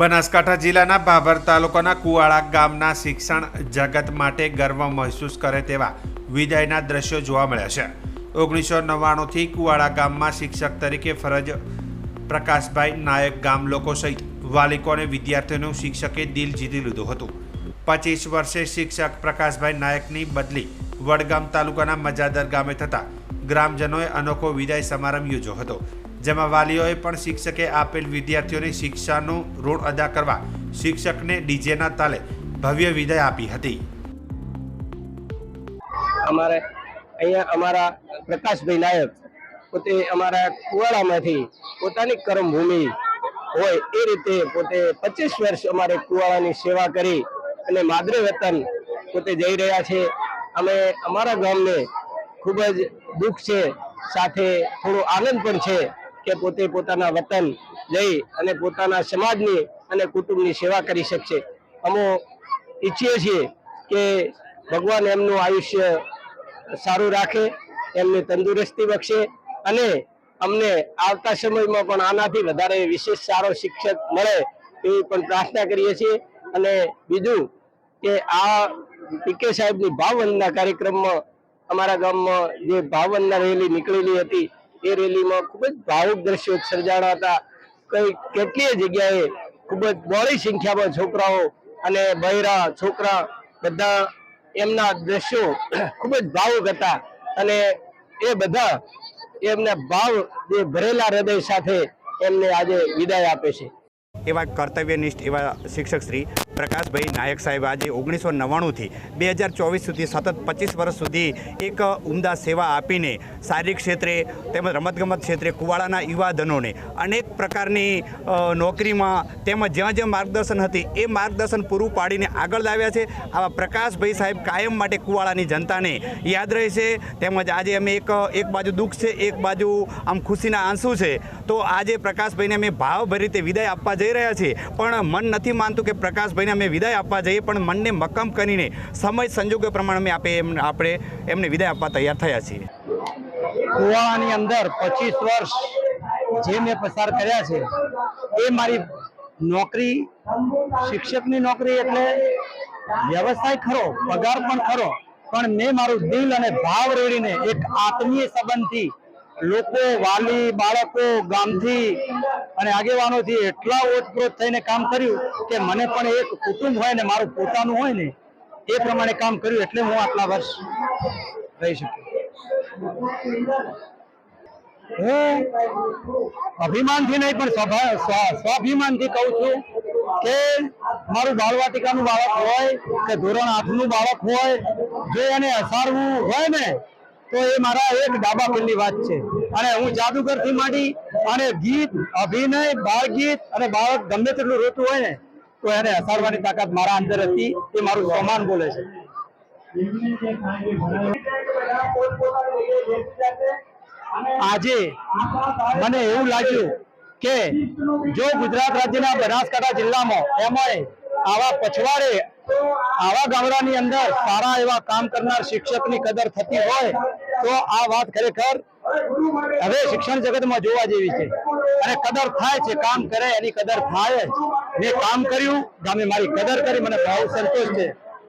બનાસકાંઠા જિલ્લાના ભાભર તાલુકાના કુવાડા ગામના શિક્ષણ જગત માટે ગર્વ મહેસૂસ કરે તેવા વિદાયના દ્રશ્યો જોવા મળ્યા છે। 1999થી કુવાડા ગામમાં શિક્ષક તરીકે ફરજ પ્રકાશભાઈ નાયક ગામ લોકો સહિત વાલીકો અને વિદ્યાર્થીઓનું શિક્ષકે દિલ જીતી લીધું હતું। 25 વર્ષે શિક્ષક પ્રકાશભાઈ નાયકની બદલી વડગામ તાલુકાના મજાદર ગામે થતાં ગ્રામજનોએ અનોખો વિદાય સમારંભ યોજ્યો હતો, જેમાં વાલીઓએ પણ શિક્ષકે આપેલ વિદ્યાર્થીઓની શિક્ષાનું ઋણ અદા કરવા શિક્ષકને ડીજેના તાલે ભવ્ય વિદાય આપી હતી। અમારે અહીંયા અમારા પ્રકાશભાઈ નાયક પોતે અમારા કુવાડામાંથી પોતાની કર્મભૂમિ હોય એ રીતે પોતે 25 વર્ષ અમારે કુવાડાની સેવા કરી અને માદરે વતન પોતે જઈ રહ્યા છે। અમે અમારા ગામને ખૂબ જ દુઃખ છે, સાથે થોડો આનંદ પણ છે કે પોતે પોતાના વતન જઈ અને પોતાના સમાજની અને કુટુંબની સેવા કરી શકશે। અમે ઈચ્છીએ છીએ કે ભગવાન એમનું આયુષ્ય સારું રાખે, એમને તંદુરસ્તી બક્ષે અને અમને આવતા સમયમાં પણ આનાથી વધારે વિશેષ સારો શિક્ષક મળે એવી પણ પ્રાર્થના કરીએ છીએ। અને બીજું કે આ પીકે સાહેબની ભાવવંદના કાર્યક્રમમાં અમારા ગામમાં જે ભાવવંદના રેલી નીકળેલી હતી એ રેલીમાં ખૂબ જ ભાવુક દ્રશ્યો સર્જાણા હતા। કેટલીય જગ્યાએ ખૂબ જ બહોળી સંખ્યામાં છોકરાઓ અને બહેરા છોકરા બધા એમના દ્રશ્યો ખૂબ જ ભાવુક હતા અને એ બધા એમના ભાવ જે ભરેલા હૃદય સાથે એમને આજે વિદાય આપે છે। એવા કર્તવ્યનિષ્ઠ એવા શિક્ષક શ્રી પ્રકાશભાઈ નાયક સાહેબ આજે 1999થી 2024 સુધી સતત 25 વર્ષ સુધી એક ઉમદા સેવા આપીને શારીરિક ક્ષેત્રે તેમજ રમતગમત ક્ષેત્રે કુવાડાના યુવાધનોને અનેક પ્રકારની નોકરીમાં તેમજ જ્યાં જ્યાં માર્ગદર્શન હતી એ માર્ગદર્શન પૂરું પાડીને આગળ લાવ્યા છે। આવા પ્રકાશભાઈ સાહેબ કાયમ માટે કુવાડાની જનતાને યાદ રહેશે। તેમજ આજે અમે એક બાજુ દુઃખ છે, એક બાજુ આમ ખુશીના આંસુ છે, તો આજે પ્રકાશભાઈને અમે ભાવભરી રીતે વિદાય આપવા જઈ રહ્યા છીએ, પણ મન નથી માનતું કે પ્રકાશભાઈને અમે વિદાય આપવા જઈએ, પણ મનને મક્કમ કરીને સમય સંજોગો પ્રમાણે આપણે એમને વિદાય આપવા તૈયાર થયા છીએ। કુવાડાની અંદર 25 વર્ષ જે મેં પસાર કર્યા છે એ મારી નોકરી, શિક્ષકની નોકરી એટલે વ્યવસાય ખરો, પગાર પણ ખરો, પણ મેં મારું દિલ અને ભાવ રેડીને એક આત્મીય સંબંધથી લોકો, વાલી, બાળકો, ગામથી અને આગેવાનોથી એટલા ઓતપ્રોત થઈને કામ કર્યું કે મને પણ એક કુટુંબ હોય ને મારું પોતાનું હોય ને એ પ્રમાણે કામ કર્યું, એટલે હું આટલા વર્ષ રહી શક્યો। હું અભિમાનથી નહીં પણ સ્વાભિમાનથી કહું છું કે મારું બાળવાટિકાનું બાળક હોય કે ધોરણ 8નું બાળક હોય, જો એને હસાડવું હોય ને તો એ મારા એક ડાબા પેલની વાત છે। અને હું જાદુગરથી માંડી અને ગીત, અભિનય, બાળ ગીત અને બાળક ગમે તેટલું રોતું હોય ને તો એને હસાડવાની તાકાત મારા અંદર હતી, એ મારું સ્વમાન બોલે છે। આજે મને એવું લાગ્યું કે જો ગુજરાત રાજ્યના બનાસકાંઠા જિલ્લામાં એમાં આવા પછવાડે આવા ગામડાની અંદર સારા એવા કામ કરનાર શિક્ષકની કદર થતી હોય તો આ વાત ખરેખર હવે શિક્ષણ જગતમાં જોવા જેવી છે અને કદર થાય છે। કામ કરે એની કદર થાય જ। મેં કામ કર્યું, ગામે મારી કદર કરી, મને બહુ સંતોષ છે।